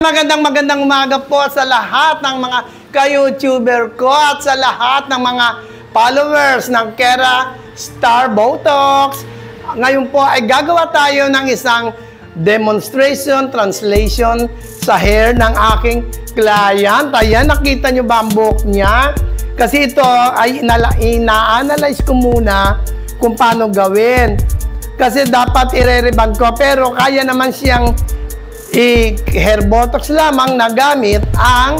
Magandang umaga po sa lahat ng mga ka-YouTuber ko at sa lahat ng mga followers ng Kera Star Botox. Ngayon po ay gagawa tayo ng isang demonstration, translation sa hair ng aking client. Ayan, nakita nyo ba ang buhok niya? Kasi ito ay ina-analyze ko muna kung paano gawin. Kasi dapat ire-reband ko, pero kaya naman siyang hair botox lamang na gamit ang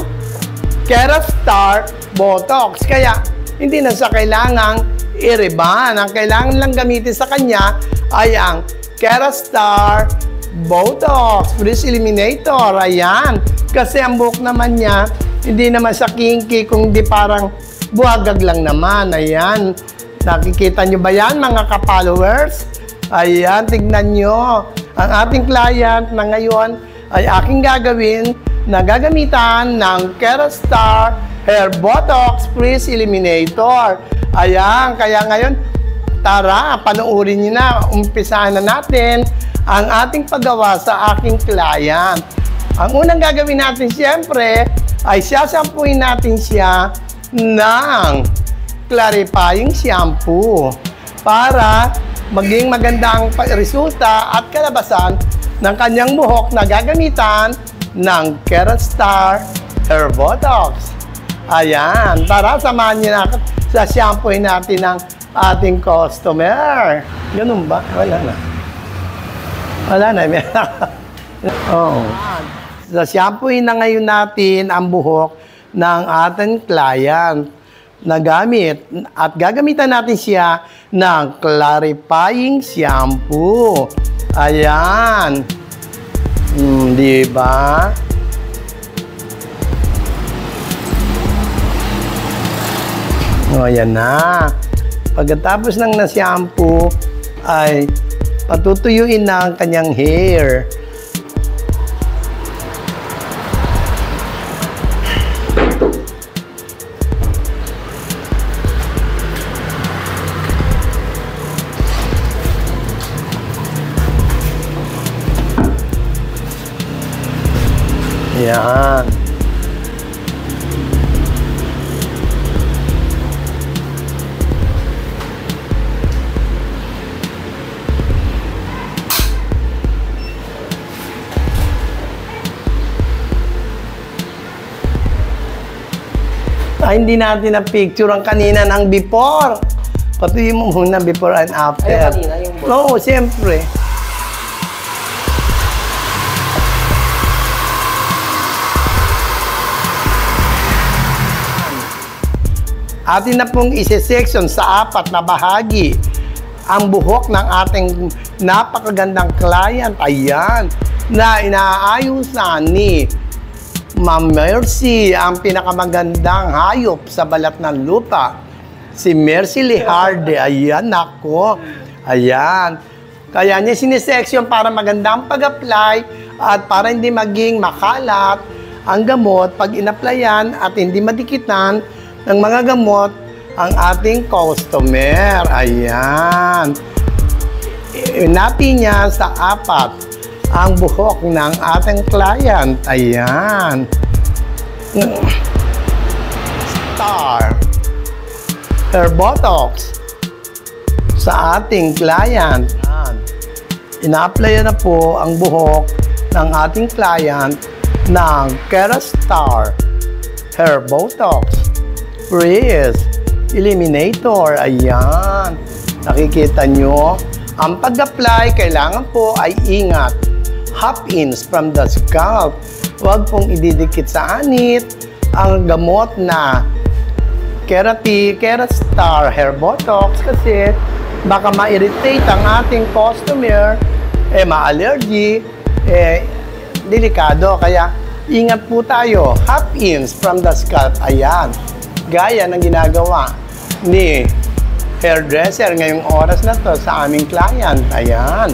Kera Star Botox. Kaya hindi na siya kailangang i-reband. Ang kailangan lang gamitin sa kanya ay ang Kera Star Botox Frizz Eliminator. Ayan. Kasi ang buhok naman niya, hindi naman siya kinky, kung di parang buhagag lang naman. Ayan. Nakikita nyo ba yan, mga ka-followers? Ayan, tignan nyo. Ang ating client na ngayon ay aking gagawin na gagamitan ng Kera Star Hair Botox Frizz Eliminator. Ayan, kaya ngayon, tara, panoorin nyo na. Umpisahan na natin ang ating paggawa sa aking client. Ang unang gagawin natin siyempre ay sasampuin natin siya ng clarifying shampoo para maging magandang resulta at kalabasan ng kanyang buhok na gagamitan ng Kera Star Hair Botox. Ayan, tara, samahan niyo na sa shampooin natin ng ating customer. Ganun ba? Wala na. Wala na. Oh. Sa shampooin na ngayon natin ang buhok ng ating client na gamit at gagamitan natin siya ng clarifying shampoo. Ayan. Di ba? O, ayan na. Pagkatapos ng na-shampoo ay patutuyuin na ang kanyang hair. Yan. Hindi natin na-picture ang kanina ng before. Patuloy mo muna before and after. Ay, kanina yung buhok. Oo, siyempre. Atin na pong isi-section sa 4 na bahagi ang buhok ng ating napakagandang client. Ayan, na inaayusan ni Ma'am Mercy, ang pinakamagandang hayop sa balat ng lupa, si Mercy Liharde. Ayan, nako. Ayan. Kaya niya sinisection para magandang pag-apply at para hindi maging makalat ang gamot pag in-applyan at hindi madikitan ng mga gamot ang ating customer. Ayan. Inapi niya sa 4 ang buhok ng ating client. Ayan. Star Hair Botox sa ating client. Ina-applyan na po ang buhok ng ating client ng Kera Star Hair Botox Frizz Eliminator. Ayan. Nakikita nyo. Ang pag-apply, kailangan po ay ingat. Half inch from the scalp. Huwag pong ididikit sa anit ang gamot na Kera Star Hair Botox kasi baka ma-irritate ang ating customer, ma-allergy, delikado. Kaya ingat po tayo. Half inch from the scalp. Ayan. Gaya ng ginagawa ni hairdresser ngayong oras na to sa aming client. Ayan.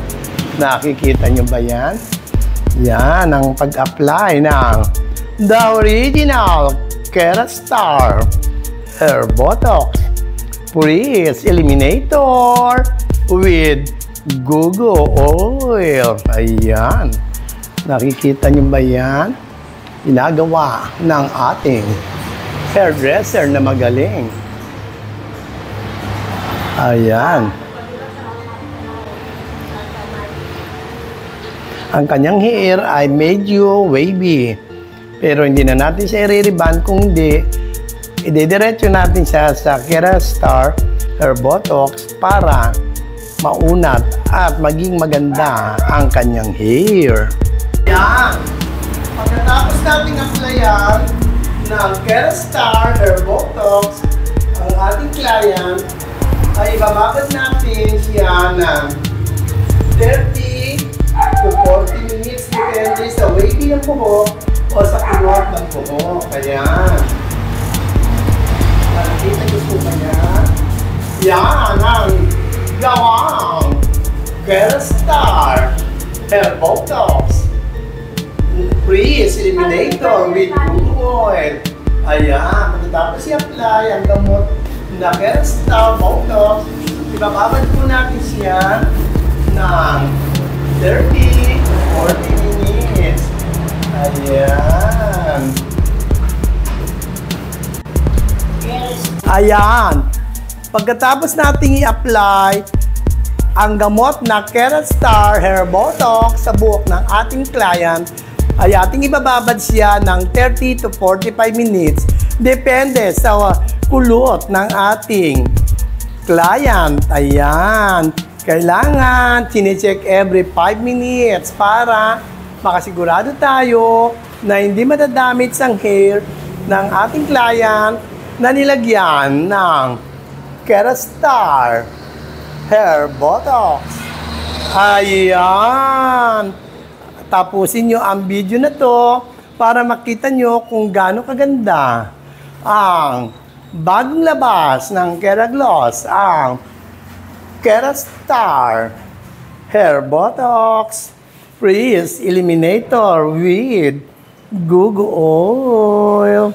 Nakikita nyo ba yan? Yan ang pag-apply ng the original Kera Star Hair Botox Frizz Eliminator with Gugu Oil. Ayan. Nakikita nyo ba yan? ginagawa ng ating hairdresser na magaling. Ayan. Ang kanyang hair ay medyo wavy. Pero hindi na natin siya i-reband. Kung hindi, idediretso natin siya sa Kerastar Hair Botox para maunat at maging maganda ang kanyang hair. Yan! Pagkatapos nating applyan ng Kerastar Hair Botox, ang ating client, ay bababad natin siya ng 30 to 40 minutes depende sa wavy ng buhok o sa kulot ng buhok. Ayan. Nakikita niyo po ba yan? Yan ang gawang Kerastar Hair Botox Freeze Eliminator with Good Oil. Ayan. Pagkatapos i-apply ang gamot na Kerastar Botox, ibababad po natin siya ng 30 to 40 minutes. Ayan. Ayan. Pagkatapos nating i-apply ang gamot na Kerastar Hair Botox sa buhok ng ating client, ay ating ibababad siya ng 30 to 45 minutes. Depende sa kulot ng ating client. Ayan. Kailangan chinecheck every 5 minutes para makasigurado tayo na hindi madadamage ang hair ng ating client na nilagyan ng Kerastar Hair Botox. Ayan! Tapusin nyo ang video na to para makita nyo kung gaano kaganda ang bagong labas ng Keragloss, ang Kerastar Hair Botox Freeze Eliminator with Good Oil.